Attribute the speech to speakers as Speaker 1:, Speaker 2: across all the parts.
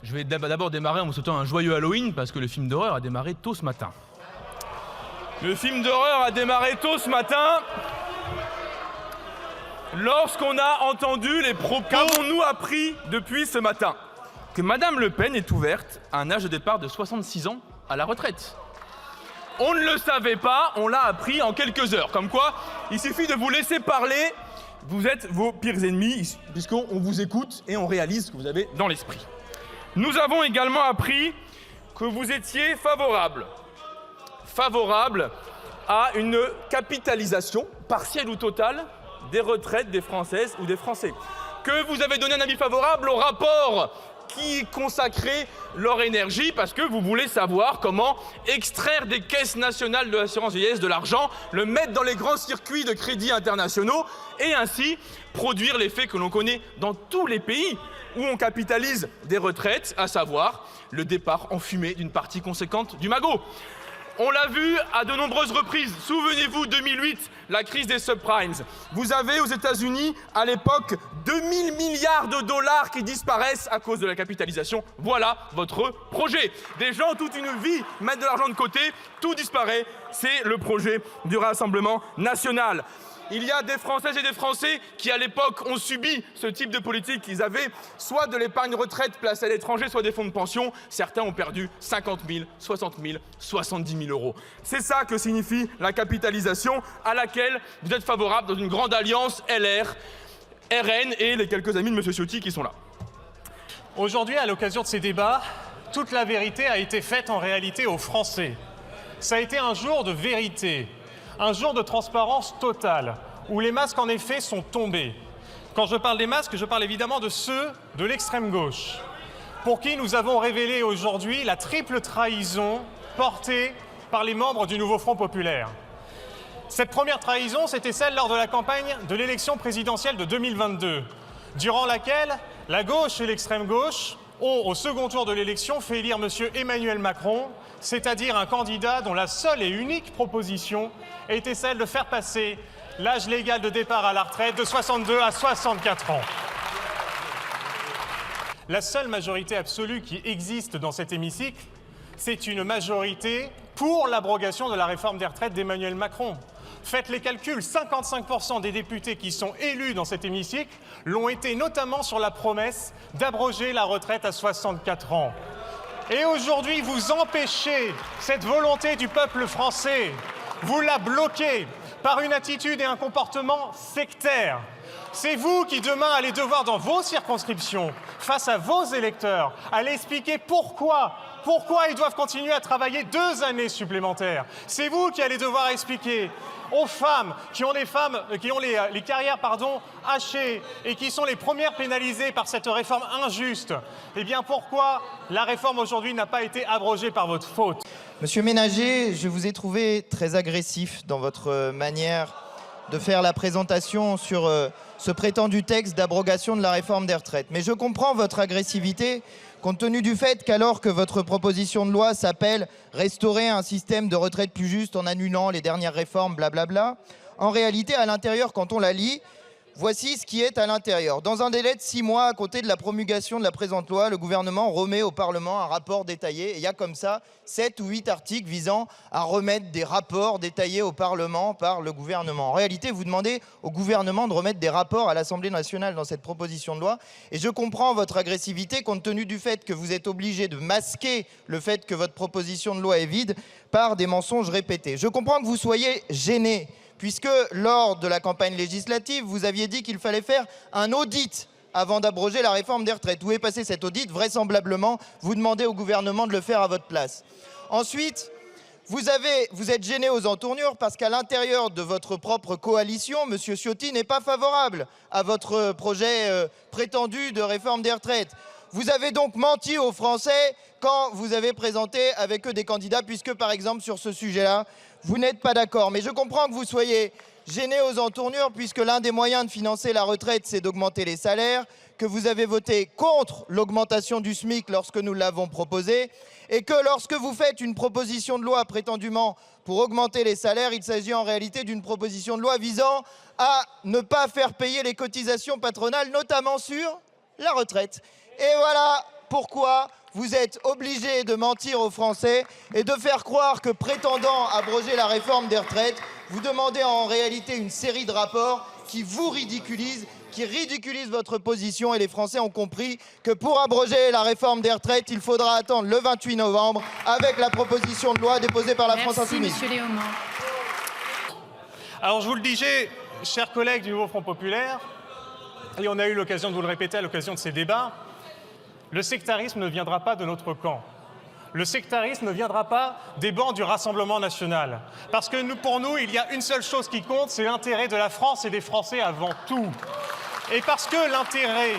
Speaker 1: Je vais d'abord démarrer en vous souhaitant un joyeux Halloween parce que le film d'horreur a démarré tôt ce matin. Le film d'horreur a démarré tôt ce matin lorsqu'on a entendu les propos. Qu'avons-nous appris depuis ce matin? Que Madame Le Pen est ouverte à un âge de départ de 66 ans à la retraite. On ne le savait pas, on l'a appris en quelques heures. Comme quoi, il suffit de vous laisser parler, vous êtes vos pires ennemis, puisqu'on vous écoute et on réalise ce que vous avez dans l'esprit. Nous avons également appris que vous étiez favorable à une capitalisation, partielle ou totale, des retraites des Françaises ou des Français. Que vous avez donné un avis favorable au rapport qui consacrait leur énergie parce que vous voulez savoir comment extraire des caisses nationales de l'assurance vieillesse de l'argent, le mettre dans les grands circuits de crédits internationaux et ainsi produire l'effet que l'on connaît dans tous les pays où on capitalise des retraites, à savoir le départ en fumée d'une partie conséquente du magot. On l'a vu à de nombreuses reprises. Souvenez-vous, 2008, la crise des subprimes. Vous avez aux États-Unis, à l'époque, 2000 milliards de dollars qui disparaissent à cause de la capitalisation. Voilà votre projet. Des gens, toute une vie, mettent de l'argent de côté, tout disparaît. C'est le projet du Rassemblement national. Il y a des Françaises et des Français qui, à l'époque, ont subi ce type de politique. Ils avaient soit de l'épargne retraite placée à l'étranger, soit des fonds de pension. Certains ont perdu 50 000, 60 000, 70 000 euros. C'est ça que signifie la capitalisation à laquelle vous êtes favorable dans une grande alliance LR, RN et les quelques amis de M. Ciotti qui sont là.
Speaker 2: Aujourd'hui, à l'occasion de ces débats, toute la vérité a été faite en réalité aux Français. Ça a été un jour de vérité. Un jour de transparence totale, où les masques en effet sont tombés. Quand je parle des masques, je parle évidemment de ceux de l'extrême gauche, pour qui nous avons révélé aujourd'hui la triple trahison portée par les membres du nouveau Front populaire. Cette première trahison, c'était celle lors de la campagne de l'élection présidentielle de 2022, durant laquelle la gauche et l'extrême gauche ont, au second tour de l'élection, fait élire M. Emmanuel Macron, c'est-à-dire un candidat dont la seule et unique proposition était celle de faire passer l'âge légal de départ à la retraite de 62 à 64 ans. La seule majorité absolue qui existe dans cet hémicycle, c'est une majorité pour l'abrogation de la réforme des retraites d'Emmanuel Macron. Faites les calculs, 55% des députés qui sont élus dans cet hémicycle l'ont été notamment sur la promesse d'abroger la retraite à 64 ans. Et aujourd'hui, vous empêchez cette volonté du peuple français. Vous la bloquez par une attitude et un comportement sectaire. C'est vous qui, demain, allez devoir, dans vos circonscriptions, face à vos électeurs, aller expliquer pourquoi ils doivent continuer à travailler 2 années supplémentaires. C'est vous qui allez devoir expliquer aux femmes qui ont les carrières hachées et qui sont les premières pénalisées par cette réforme injuste, eh bien pourquoi la réforme aujourd'hui n'a pas été abrogée par votre faute.
Speaker 3: Monsieur Ménager, je vous ai trouvé très agressif dans votre manière de faire la présentation sur ce prétendu texte d'abrogation de la réforme des retraites. Mais je comprends votre agressivité compte tenu du fait qu'alors que votre proposition de loi s'appelle « Restaurer un système de retraite plus juste en annulant les dernières réformes, blablabla », en réalité, à l'intérieur, quand on la lit, voici ce qui est à l'intérieur. Dans un délai de 6 mois à compter de la promulgation de la présente loi, le gouvernement remet au Parlement un rapport détaillé. Et il y a comme ça 7 ou 8 articles visant à remettre des rapports détaillés au Parlement par le gouvernement. En réalité, vous demandez au gouvernement de remettre des rapports à l'Assemblée nationale dans cette proposition de loi. Et je comprends votre agressivité compte tenu du fait que vous êtes obligé de masquer le fait que votre proposition de loi est vide par des mensonges répétés. Je comprends que vous soyez gêné, puisque lors de la campagne législative, vous aviez dit qu'il fallait faire un audit avant d'abroger la réforme des retraites. Où est passé cet audit? Vraisemblablement, vous demandez au gouvernement de le faire à votre place. Ensuite, vous êtes gêné aux entournures parce qu'à l'intérieur de votre propre coalition, M. Ciotti n'est pas favorable à votre projet prétendu de réforme des retraites. Vous avez donc menti aux Français quand vous avez présenté avec eux des candidats, puisque par exemple sur ce sujet-là, vous n'êtes pas d'accord. Mais je comprends que vous soyez gêné aux entournures, puisque l'un des moyens de financer la retraite, c'est d'augmenter les salaires, que vous avez voté contre l'augmentation du SMIC lorsque nous l'avons proposé, et que lorsque vous faites une proposition de loi prétendument pour augmenter les salaires, il s'agit en réalité d'une proposition de loi visant à ne pas faire payer les cotisations patronales, notamment sur la retraite. Et voilà pourquoi vous êtes obligé de mentir aux Français et de faire croire que, prétendant abroger la réforme des retraites, vous demandez en réalité une série de rapports qui vous ridiculisent, qui ridiculisent votre position. Et les Français ont compris que pour abroger la réforme des retraites, il faudra attendre le 28 novembre avec la proposition de loi déposée par la France Insoumise.
Speaker 4: Monsieur Léaumont.
Speaker 2: Alors je vous le disais, chers collègues du Nouveau Front Populaire, et on a eu l'occasion de vous le répéter à l'occasion de ces débats, le sectarisme ne viendra pas de notre camp. Le sectarisme ne viendra pas des bancs du Rassemblement national. Parce que pour nous, il y a une seule chose qui compte, c'est l'intérêt de la France et des Français avant tout. Et parce que l'intérêt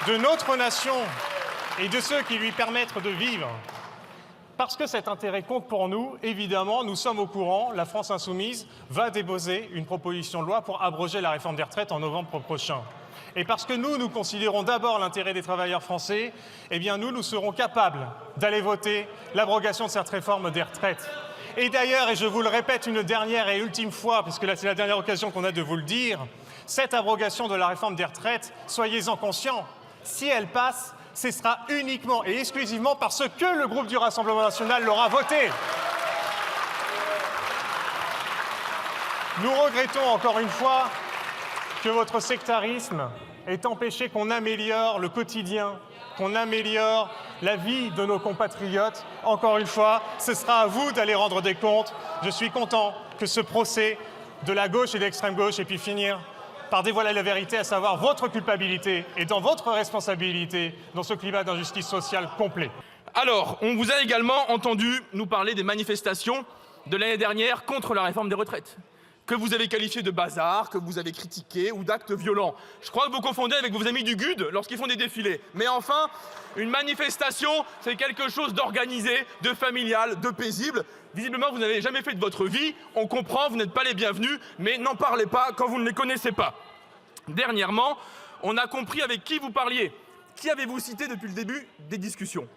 Speaker 2: de notre nation et de ceux qui lui permettent de vivre, parce que cet intérêt compte pour nous, évidemment, nous sommes au courant, la France Insoumise va déposer une proposition de loi pour abroger la réforme des retraites en novembre prochain. Et parce que nous considérons d'abord l'intérêt des travailleurs français, eh bien nous serons capables d'aller voter l'abrogation de cette réforme des retraites. Et d'ailleurs, et je vous le répète une dernière et ultime fois, parce que là c'est la dernière occasion qu'on a de vous le dire, cette abrogation de la réforme des retraites, soyez-en conscients, si elle passe, ce sera uniquement et exclusivement parce que le groupe du Rassemblement national l'aura voté. Nous regrettons encore une fois que votre sectarisme ait empêché qu'on améliore le quotidien, qu'on améliore la vie de nos compatriotes. Encore une fois, ce sera à vous d'aller rendre des comptes. Je suis content que ce procès de la gauche et de l'extrême gauche ait pu finir par dévoiler la vérité, à savoir votre culpabilité et dans votre responsabilité dans ce climat d'injustice sociale complet.
Speaker 1: Alors, on vous a également entendu nous parler des manifestations de l'année dernière contre la réforme des retraites, que vous avez qualifié de bazar, que vous avez critiqué ou d'actes violents. Je crois que vous confondez avec vos amis du GUD lorsqu'ils font des défilés. Mais enfin, une manifestation, c'est quelque chose d'organisé, de familial, de paisible. Visiblement, vous n'avez jamais fait de votre vie. On comprend, vous n'êtes pas les bienvenus, mais n'en parlez pas quand vous ne les connaissez pas. Dernièrement, on a compris avec qui vous parliez. Qui avez-vous cité depuis le début des discussions?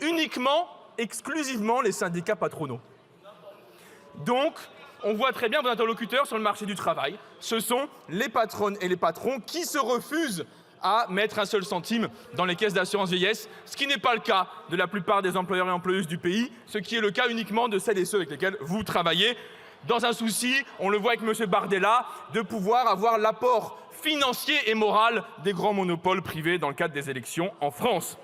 Speaker 1: Uniquement, exclusivement les syndicats patronaux. Donc, on voit très bien vos interlocuteurs sur le marché du travail. Ce sont les patronnes et les patrons qui se refusent à mettre un seul centime dans les caisses d'assurance vieillesse, ce qui n'est pas le cas de la plupart des employeurs et employeuses du pays, ce qui est le cas uniquement de celles et ceux avec lesquels vous travaillez, dans un souci, on le voit avec M. Bardella, de pouvoir avoir l'apport financier et moral des grands monopoles privés dans le cadre des élections en France.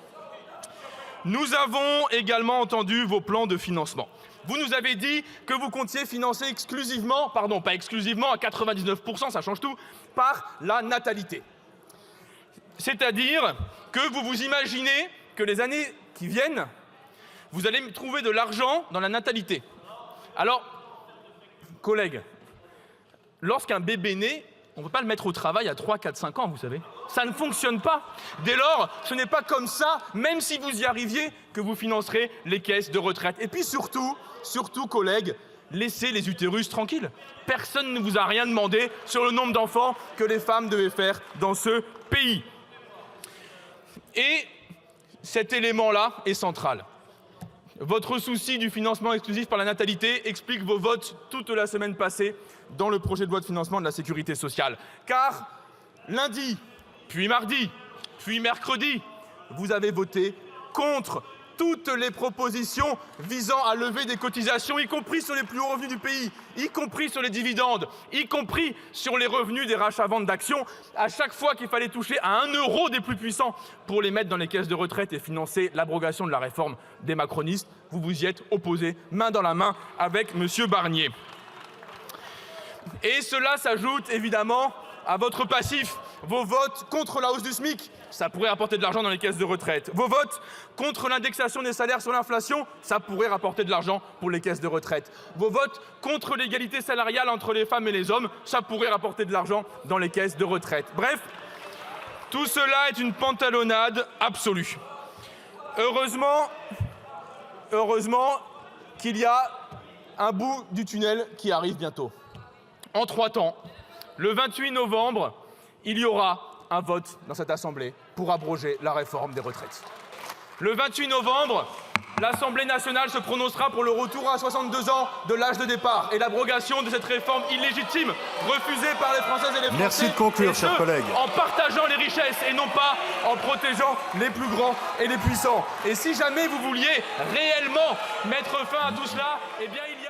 Speaker 1: Nous avons également entendu vos plans de financement. Vous nous avez dit que vous comptiez financer exclusivement, pardon, pas exclusivement, à 99%, ça change tout, par la natalité. C'est-à-dire que vous vous imaginez que les années qui viennent, vous allez trouver de l'argent dans la natalité. Alors, collègues, lorsqu'un bébé naît, on ne peut pas le mettre au travail à 3, 4, 5 ans, vous savez. Ça ne fonctionne pas. Dès lors, ce n'est pas comme ça, même si vous y arriviez, que vous financerez les caisses de retraite. Et puis surtout, collègues, laissez les utérus tranquilles. Personne ne vous a rien demandé sur le nombre d'enfants que les femmes devaient faire dans ce pays. Et cet élément-là est central. Votre souci du financement exclusif par la natalité explique vos votes toute la semaine passée dans le projet de loi de financement de la sécurité sociale. Car lundi, puis mardi, puis mercredi, vous avez voté contre toutes les propositions visant à lever des cotisations, y compris sur les plus hauts revenus du pays, y compris sur les dividendes, y compris sur les revenus des rachats-ventes d'actions. À chaque fois qu'il fallait toucher à 1 euro des plus puissants pour les mettre dans les caisses de retraite et financer l'abrogation de la réforme des macronistes, vous vous y êtes opposés main dans la main avec M. Barnier. Et cela s'ajoute évidemment à votre passif, vos votes contre la hausse du SMIC. Ça pourrait rapporter de l'argent dans les caisses de retraite. Vos votes contre l'indexation des salaires sur l'inflation, ça pourrait rapporter de l'argent pour les caisses de retraite. Vos votes contre l'égalité salariale entre les femmes et les hommes, ça pourrait rapporter de l'argent dans les caisses de retraite. Bref, tout cela est une pantalonnade absolue. Heureusement qu'il y a un bout du tunnel qui arrive bientôt. En 3 temps, le 28 novembre, il y aura un vote dans cette Assemblée pour abroger la réforme des retraites. Le 28 novembre, l'Assemblée nationale se prononcera pour le retour à 62 ans de l'âge de départ et l'abrogation de cette réforme illégitime refusée par les Françaises et les Français.
Speaker 4: Merci de conclure, chers collègues.
Speaker 1: En partageant les richesses et non pas en protégeant les plus grands et les puissants. Et si jamais vous vouliez réellement mettre fin à tout cela, eh bien il y a...